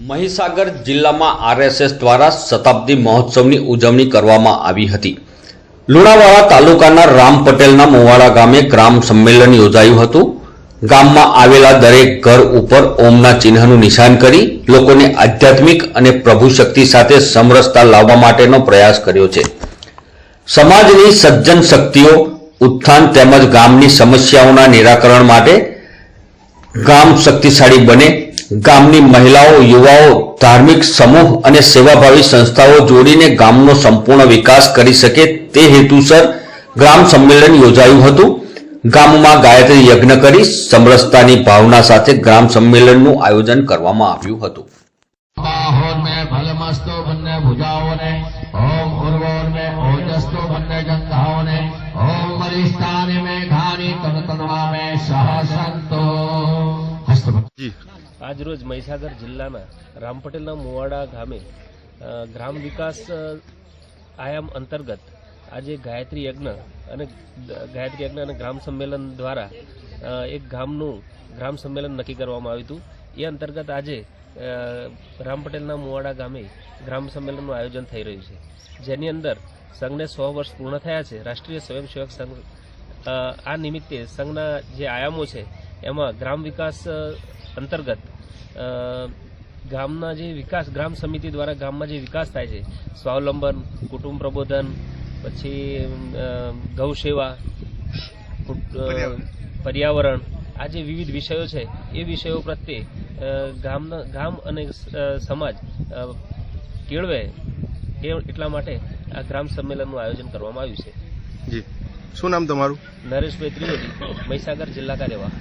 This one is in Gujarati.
મહીસાગર જિલ્લામાં આરએસએસ દ્વારા શતાબ્દી મહોત્સવની ઉજવણી કરવામાં આવી હતી। લુણાવાડા તાલુકાના રામ પટેલના મોવાડા ગામે ગ્રામ સંમેલન યોજાયું હતું। ગામમાં આવેલા દરેક ઘર ઉપર ઓમના ચિહ્નનું નિશાન કરી લોકોને આધ્યાત્મિક અને પ્રભુ શક્તિ સાથે સમરસતા લાવવા માટેનો પ્રયાસ કર્યો છે। સમાજની સજ્જન શક્તિઓ ઉત્થાન તેમજ ગામની સમસ્યાઓના નિરાકરણ માટે ગામ શક્તિશાળી બને, ગામની મહિલાઓ, યુવાઓ, ધાર્મિક સમૂહ અને સેવાભાવી સંસ્થાઓ જોડીને ગામનો સંપૂર્ણ વિકાસ કરી શકે તે હેતુસર ગ્રામ સંમેલન યોજાયું હતું। ગામમાં ગાયત્રી યજ્ઞ કરી સમરસતાની ભાવના સાથે ગ્રામ સંમેલનનું આયોજન કરવામાં આવ્યું હતું। आज रोज મહીસાગર જિલ્લાના રામ પટેલના મોવાડા ગામે ગ્રામ વિકાસ આયામ અંતર્ગત આજે ગાયત્રી યજ્ઞ અને ગ્રામ સંમેલન દ્વારા એક ગામનું ગ્રામ સંમેલન નક્કી કરવામાં આવ્યું હતું। એ અંતર્ગત આજે રામ પટેલના મોવાડા ગામે ગ્રામ સંમેલનનું આયોજન થઈ રહ્યું છે, જેની અંદર સંઘને 100 વર્ષ પૂર્ણ થયા છે। રાષ્ટ્રીય સ્વયંસેવક સંઘ આ નિમિત્તે સંઘના જે આયામો છે એમાં ગ્રામ વિકાસ અંતર્ગત ગામના જે વિકાસ ગ્રામ સમિતિ દ્વારા ગામમાં જે વિકાસ થાય છે, સ્વાવલંબન, કુટુંબ પ્રબોધન, પછી ગૌ સેવા, પર્યાવરણ, આ જે વિવિધ વિષયો છે એ વિષયો પ્રત્યે ગામ અને સમાજ કેળવે એટલા માટે આ ગ્રામ સંમેલનનું આયોજન કરવામાં આવ્યું છે। જી, શું નામ તમારું? નરેશભાઈ ત્રિવેદી, મહીસાગર જિલ્લા કાર્યવાહ।